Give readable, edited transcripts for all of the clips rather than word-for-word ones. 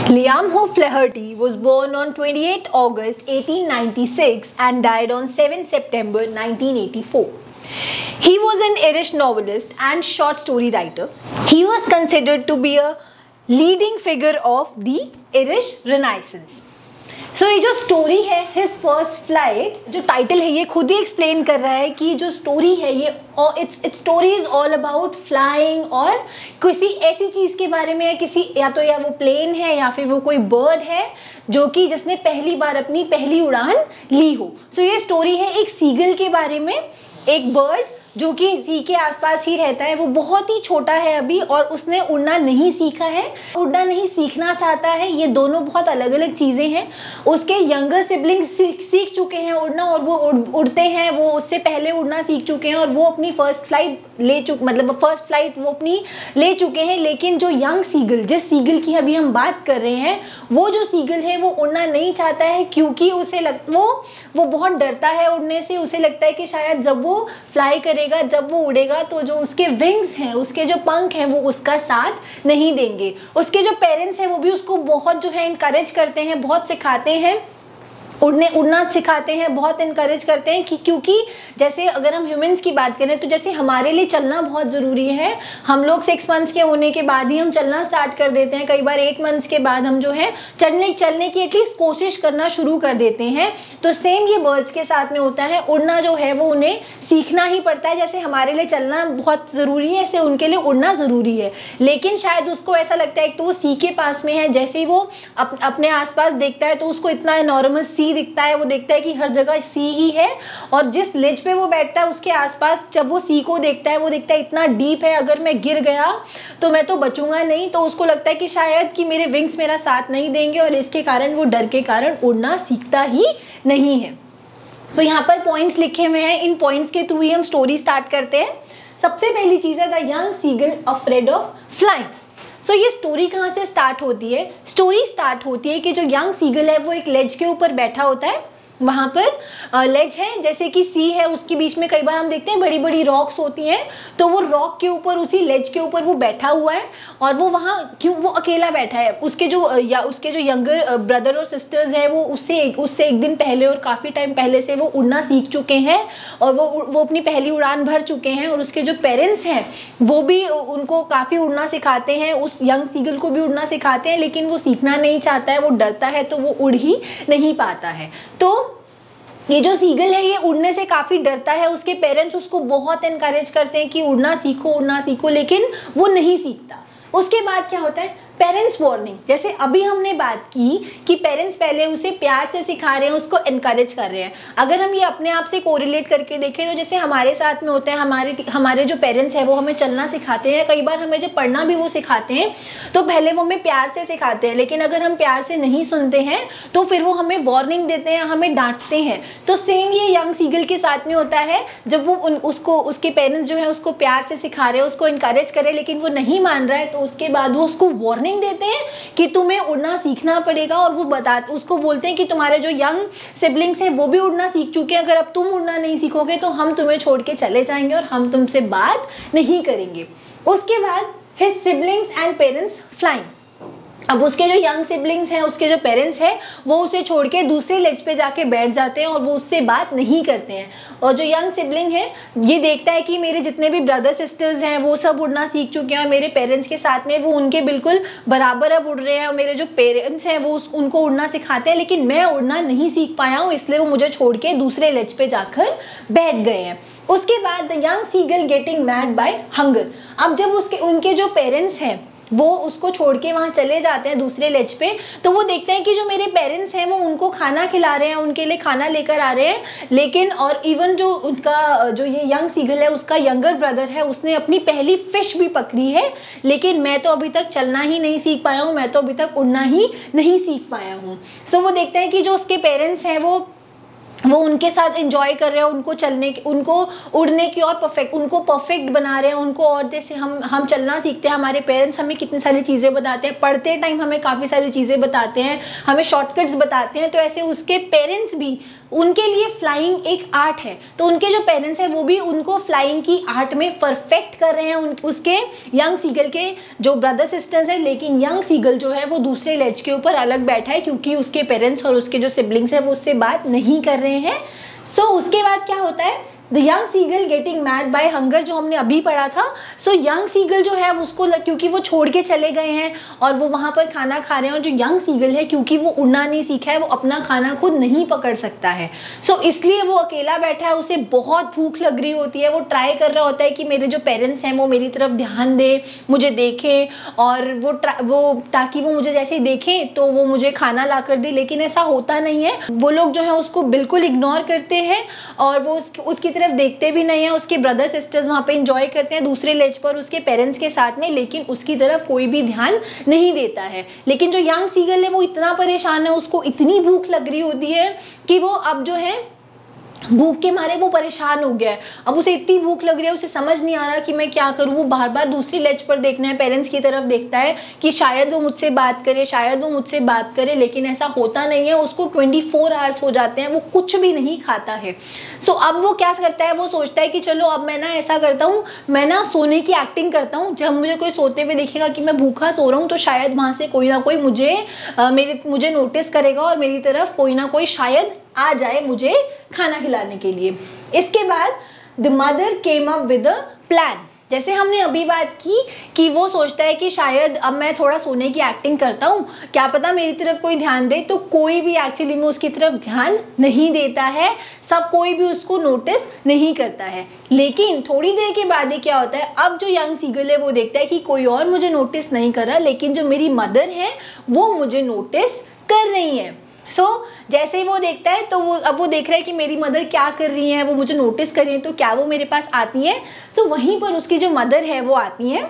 Liam Flaherty was born on 28 August 1896 and died on 7 September 1984. He was an Irish novelist and short story writer. He was considered to be a leading figure of the Irish Renaissance. सो ये जो story है his first flight, जो title है ये खुद ही explain कर रहा है कि जो स्टोरी है ये it's story is all about flying, और किसी ऐसी चीज़ के बारे में है, किसी या वो प्लेन है या फिर वो कोई बर्ड है जो कि जिसने पहली बार अपनी पहली उड़ान ली हो. सो ये स्टोरी है एक सीगल के बारे में, एक बर्ड जो कि सी के आसपास ही रहता है. वो बहुत ही छोटा है अभी और उसने उड़ना नहीं सीखा है, उड़ना नहीं सीखना चाहता है. ये दोनों बहुत अलग अलग चीज़ें हैं. उसके यंगर सिबलिंग्स सीख चुके हैं उड़ना और वो उड़ते हैं, वो उससे पहले उड़ना सीख चुके हैं और वो अपनी फर्स्ट फ्लाइट फर्स्ट फ्लाइट वो अपनी ले चुके हैं. लेकिन जो यंग सीगल, जिस सीगल की अभी हम बात कर रहे हैं, वो जो सीगल है वो उड़ना नहीं चाहता है क्योंकि उसे वो बहुत डरता है उड़ने से. उसे लगता है कि शायद जब वो फ्लाई करेगा, जब वो उड़ेगा तो जो उसके विंग्स हैं, उसके जो पंख हैं, वो उसका साथ नहीं देंगे. उसके जो पेरेंट्स हैं वो भी उसको बहुत जो है इनकरेज करते हैं, बहुत सिखाते हैं, उड़ना सिखाते हैं, बहुत इनकरेज करते हैं कि क्योंकि जैसे अगर हम ह्यूमंस की बात करें तो जैसे हमारे लिए चलना बहुत ज़रूरी है. हम लोग 6 मंथ्स के होने के बाद ही हम चलना स्टार्ट कर देते हैं. कई बार 8 मंथ्स के बाद हम जो है चलने की एटलीस्ट कोशिश करना शुरू कर देते हैं. तो सेम ये बर्ड्स के साथ में होता है. उड़ना जो है वो उन्हें सीखना ही पड़ता है. जैसे हमारे लिए चलना बहुत ज़रूरी है, ऐसे उनके लिए उड़ना ज़रूरी है. लेकिन शायद उसको ऐसा लगता है कि तो वो सी के पास में है, जैसे ही वो अपने आसपास देखता है तो उसको इतना एनॉर्मस सी दिखता है. वो देखता है कि हर जगह सी ही है और जिस लेज पे वो बैठता है उसके आसपास जब वो सी को देखता है, वो देखता है इतना डीप है, अगर मैं गिर गया तो मैं तो बचूंगा नहीं. तो उसको लगता है कि शायद कि मेरे विंग्स मेरा साथ नहीं देंगे और इसके कारण वो डर के कारण उड़ना सीखता ही नहीं है. सो यहाँ पर पॉइंट्स लिखे हुए हैं, इन पॉइंट्स के थ्रू ही हम स्टोरी स्टार्ट करते हैं. सबसे पहली चीज़ है the young seagull afraid of flying. So ये स्टोरी कहाँ से स्टार्ट होती है? स्टोरी स्टार्ट होती है कि जो यंग सीगल है वो एक लेज के ऊपर बैठा होता है. वहाँ पर लेज है, जैसे कि सी है, उसके बीच में कई बार हम देखते हैं बड़ी बड़ी रॉक्स होती हैं. तो वो रॉक के ऊपर, उसी लेज के ऊपर वो बैठा हुआ है और वो वहाँ क्यों वो अकेला बैठा है. उसके जो यंगर ब्रदर और सिस्टर्स हैं वो उससे एक दिन पहले और काफ़ी टाइम पहले से वो उड़ना सीख चुके हैं और वो अपनी पहली उड़ान भर चुके हैं. और उसके जो पेरेंट्स हैं वो भी उनको काफ़ी उड़ना सिखाते हैं, उस यंग सीगल को भी उड़ना सिखाते हैं. लेकिन वो सीखना नहीं चाहता है, वो डरता है, तो वो उड़ ही नहीं पाता है. तो ये जो सीगल है ये उड़ने से काफ़ी डरता है. उसके पेरेंट्स उसको बहुत इनकरेज करते हैं कि उड़ना सीखो, लेकिन वो नहीं सीखता. उसके बाद क्या होता है? Parents warning. जैसे अभी हमने बात की कि पेरेंट्स पहले उसे प्यार से सिखा रहे हैं, उसको इनकरेज कर रहे हैं. अगर हम ये अपने आप से कोरिलेट करके देखें तो जैसे हमारे साथ में होता है, हमारे जो पेरेंट्स हैं वो हमें चलना सिखाते हैं. कई बार हमें जब पढ़ना भी वो सिखाते हैं तो पहले वो हमें प्यार से सिखाते हैं, लेकिन अगर हम प्यार से नहीं सुनते हैं तो फिर वो हमें वार्निंग देते हैं, हमें डांटते हैं. तो सेम ये यंग सीगल के साथ में होता है. जब वो उसके पेरेंट्स जो है उसको प्यार से सिखा रहे हैं, उसको इनकरेज करें, लेकिन वो नहीं मान रहा है, तो उसके बाद वो उसको वार्निंग देते हैं कि तुम्हें उड़ना सीखना पड़ेगा. और वो उसको बोलते हैं कि तुम्हारे जो यंग सिबलिंग्स हैं वो भी उड़ना सीख चुके हैं, अगर अब तुम उड़ना नहीं सीखोगे तो हम तुम्हें छोड़ के चले जाएंगे और हम तुमसे बात नहीं करेंगे. उसके बाद his siblings and parents flying. अब उसके जो यंग सिबलिंग्स हैं, उसके जो पेरेंट्स हैं, वो उसे छोड़ के दूसरे लेज पे जाके बैठ जाते हैं और वो उससे बात नहीं करते हैं. और जो यंग सिबलिंग है ये देखता है कि मेरे जितने भी ब्रदर सिस्टर्स हैं वो सब उड़ना सीख चुके हैं और मेरे पेरेंट्स के साथ में वो उनके बिल्कुल बराबर अब उड़ रहे हैं. और मेरे जो पेरेंट्स हैं वो उनको उड़ना सिखाते हैं, लेकिन मैं उड़ना नहीं सीख पाया हूँ, इसलिए वो मुझे छोड़ के दूसरे लेज पे जाकर बैठ गए हैं. उसके बाद the young seagull getting mad by hunger. अब जब उनके जो पेरेंट्स हैं वो उसको छोड़ के वहाँ चले जाते हैं दूसरे लेज पे, तो वो देखते हैं कि जो मेरे पेरेंट्स हैं वो उनको खाना खिला रहे हैं, उनके लिए खाना लेकर आ रहे हैं. लेकिन और इवन जो उनका जो ये यंग सीगल है उसका यंगर ब्रदर है, उसने अपनी पहली फिश भी पकड़ी है, लेकिन मैं तो अभी तक चलना ही नहीं सीख पाया हूँ, मैं तो अभी तक उड़ना ही नहीं सीख पाया हूँ. सो वो देखते हैं कि जो उसके पेरेंट्स हैं वो वो उनके साथ एंजॉय कर रहे हैं, उनको चलने उनको उड़ने की और उनको परफेक्ट बना रहे हैं उनको। और जैसे हम चलना सीखते हैं, हमारे पेरेंट्स हमें कितनी सारी चीज़ें बताते हैं, पढ़ते टाइम हमें काफ़ी सारी चीज़ें बताते हैं, हमें शॉर्टकट्स बताते हैं। तो ऐसे उसके पेरेंट्स भी, उनके लिए फ्लाइंग एक आर्ट है, तो उनके जो पेरेंट्स हैं वो भी उनको फ्लाइंग की आर्ट में परफेक्ट कर रहे हैं। उसके यंग सीगल के जो ब्रदर सिस्टर्स हैं, लेकिन यंग सीगल जो है वो दूसरे लेज के ऊपर अलग बैठा है, क्योंकि उसके पेरेंट्स और उसके जो सिबलिंग्स हैं वो उससे बात नहीं कर रहे हैं। उसके बाद क्या होता है, the young seagull getting mad by hunger, जो हमने अभी पढ़ा था। यंग सीगल जो है उसको क्योंकि वो छोड़ के चले गए हैं और वो वहाँ पर खाना खा रहे हैं, और जो यंग सीगल है क्योंकि वो उड़ना नहीं सीखा है, वो अपना खाना खुद नहीं पकड़ सकता है। इसलिए वो अकेला बैठा है, उसे बहुत भूख लग रही होती है। वो ट्राई कर रहा होता है कि मेरे जो पेरेंट्स हैं वो मेरी तरफ ध्यान दे, मुझे देखें, और वो ताकि वो मुझे जैसे ही देखें तो वो मुझे खाना ला कर दे, लेकिन ऐसा होता नहीं है। वो लोग जो है उसको बिल्कुल इग्नोर करते हैं और वो उसकी तरफ देखते भी नहीं है। उसके ब्रदर सिस्टर्स वहाँ पे एंजॉय करते हैं दूसरे लेज पर उसके पेरेंट्स के साथ में, लेकिन उसकी तरफ कोई भी ध्यान नहीं देता है। लेकिन जो यंग सीगल है वो इतना परेशान है, उसको इतनी भूख लग रही होती है कि वो अब जो है भूख के मारे वो परेशान हो गया है। अब उसे इतनी भूख लग रही है, उसे समझ नहीं आ रहा कि मैं क्या करूँ। वो बार बार दूसरी लेज पर देखना है, पेरेंट्स की तरफ देखता है कि शायद वो मुझसे बात करे, शायद वो मुझसे बात करे, लेकिन ऐसा होता नहीं है। उसको 24 आवर्स हो जाते हैं, वो कुछ भी नहीं खाता है। अब वो क्या करता है, वो सोचता है कि चलो अब मैं ना ऐसा करता हूँ, मैं ना सोने की एक्टिंग करता हूँ। जब मुझे कोई सोते हुए देखेगा कि मैं भूखा सो रहा हूँ तो शायद वहाँ से कोई ना कोई मुझे नोटिस करेगा और मेरी तरफ कोई ना कोई शायद आ जाए मुझे खाना खिलाने के लिए। इसके बाद the mother came up with a plan. जैसे हमने अभी बात की कि वो सोचता है कि शायद अब मैं थोड़ा सोने की एक्टिंग करता हूँ, क्या पता मेरी तरफ कोई ध्यान दे। तो कोई भी एक्चुअली में उसकी तरफ ध्यान नहीं देता है, कोई भी उसको नोटिस नहीं करता है। लेकिन थोड़ी देर के बाद ही क्या होता है, अब जो यंग सीगल है वो देखता है कि कोई और मुझे नोटिस नहीं कर रहा, लेकिन जो मेरी मदर है वो मुझे नोटिस कर रही है। जैसे ही वो देखता है तो अब वो देख रहा है कि मेरी मदर क्या कर रही है, वो मुझे नोटिस कर रही है, तो क्या वो मेरे पास आती है। तो वहीं पर उसकी जो मदर है वो आती है,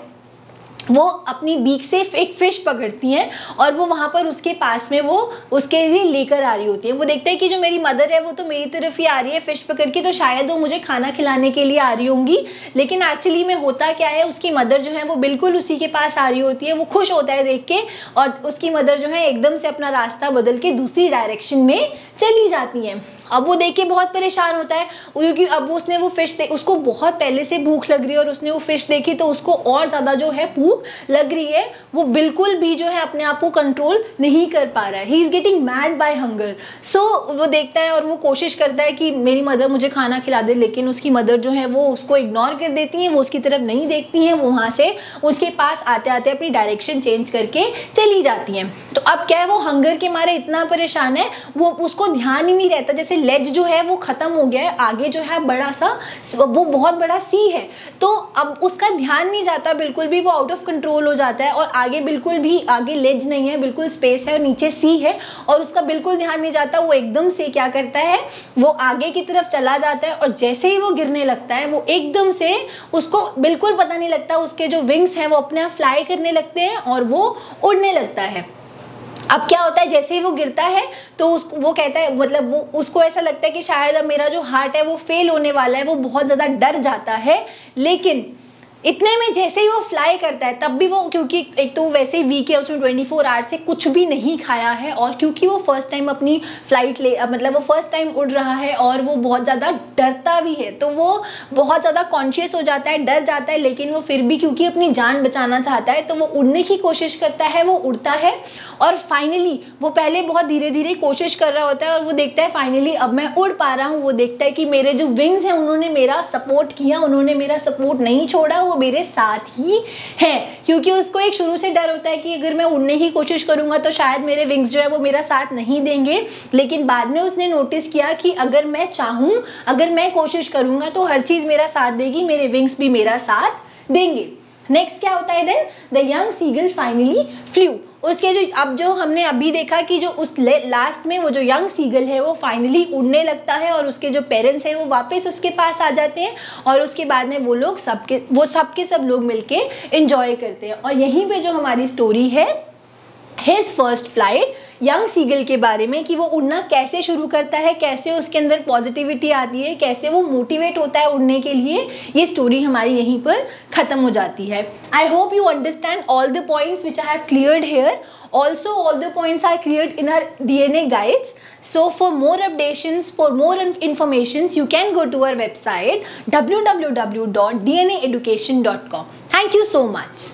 वो अपनी बीक से एक फिश पकड़ती हैं और वो वहाँ पर उसके पास में वो उसके लिए लेकर आ रही होती है। वो देखते हैं कि जो मेरी मदर है वो तो मेरी तरफ ही आ रही है फिश पकड़ के, तो शायद वो मुझे खाना खिलाने के लिए आ रही होंगी। लेकिन एक्चुअली में होता क्या है, उसकी मदर जो है वो बिल्कुल उसी के पास आ रही होती है। वो खुश होता है देख के, और उसकी मदर जो है एकदम से अपना रास्ता बदल के दूसरी डायरेक्शन में चली जाती हैं। अब वो देख के बहुत परेशान होता है, क्योंकि अब उसने वो फिश उसको बहुत पहले से भूख लग रही है और उसने वो फिश देखी तो उसको और ज़्यादा जो है भूख लग रही है। वो बिल्कुल भी जो है अपने आप को कंट्रोल नहीं कर पा रहा है। He is getting mad by hunger. वो देखता है और वो कोशिश करता है कि मेरी मदर मुझे खाना खिला दे, लेकिन उसकी मदर जो है वो उसको इग्नोर कर देती हैं, वो उसकी तरफ नहीं देखती हैं। वो वहाँ से उसके पास आते आते अपनी डायरेक्शन चेंज करके चली जाती हैं। तो अब क्या है, वो हंगर के मारे इतना परेशान है, वो उसको ध्यान ही नहीं रहता। जैसे लेज जो है वो खत्म हो गया है, आगे जो है बड़ा सा वो बहुत बड़ा सी है, तो अब उसका ध्यान नहीं जाता बिल्कुल भी, वो आउट ऑफ कंट्रोल हो जाता है। और आगे बिल्कुल भी आगे लेज नहीं है, बिल्कुल स्पेस है और नीचे सी है, और उसका बिल्कुल ध्यान नहीं जाता। वो एकदम से क्या करता है, वो आगे की तरफ चला जाता है और जैसे ही वो गिरने लगता है, वो एकदम से उसको बिल्कुल पता नहीं लगता, उसके जो विंग्स हैं वो अपने आप फ्लाई करने लगते हैं और वो उड़ने लगता है। अब क्या होता है, जैसे ही वो गिरता है तो वो कहता है, मतलब वो उसको ऐसा लगता है कि शायद अब मेरा जो हार्ट है वो फेल होने वाला है। वो बहुत ज़्यादा डर जाता है, लेकिन इतने में जैसे ही वो फ्लाई करता है, तब भी वो, क्योंकि एक तो वैसे ही वीक है, उसने 24 आवर्स से कुछ भी नहीं खाया है, और क्योंकि वो फर्स्ट टाइम अपनी फ्लाइट मतलब वो फर्स्ट टाइम उड़ रहा है और वो बहुत ज़्यादा डरता भी है, तो वो बहुत ज़्यादा कॉन्शियस हो जाता है, डर जाता है। लेकिन वो फिर भी क्योंकि अपनी जान बचाना चाहता है तो वो उड़ने की कोशिश करता है, वो उड़ता है। और फाइनली वो पहले बहुत धीरे धीरे कोशिश कर रहा होता है और वो देखता है फाइनली अब मैं उड़ पा रहा हूँ। वो देखता है कि मेरे जो विंग्स हैं उन्होंने मेरा सपोर्ट किया, उन्होंने मेरा सपोर्ट नहीं छोड़ा, वो मेरे साथ ही हैं। क्योंकि उसको एक शुरू से डर होता है कि अगर मैं उड़ने की कोशिश करूँगा तो शायद मेरे विंग्स जो है वो मेरा साथ नहीं देंगे। लेकिन बाद में उसने नोटिस किया कि अगर मैं चाहूँ, अगर मैं कोशिश करूँगा तो हर चीज़ मेरा साथ देगी, मेरे विंग्स भी मेरा साथ देंगे। नेक्स्ट क्या होता है then, the young seagull finally flew. उसके जो हमने अभी देखा कि जो उस लास्ट में वो जो यंग सीगल है वो फाइनली उड़ने लगता है और उसके जो पेरेंट्स हैं वो वापस उसके पास आ जाते हैं, और उसके बाद में वो सब लोग मिलके एंजॉय करते हैं। और यहीं पे जो हमारी स्टोरी है, his first flight young seagull के बारे में कि वो उड़ना कैसे शुरू करता है, कैसे उसके अंदर पॉजिटिविटी आती है, कैसे वो मोटिवेट होता है उड़ने के लिए। ये स्टोरी हमारी यहीं पर ख़त्म हो जाती है। I hope you understand all the points which I have cleared here. Also, all the points are cleared in our DNA guides. So, for more updates, for more information, you can go to our website www.dnaeducation.com. Thank you so much.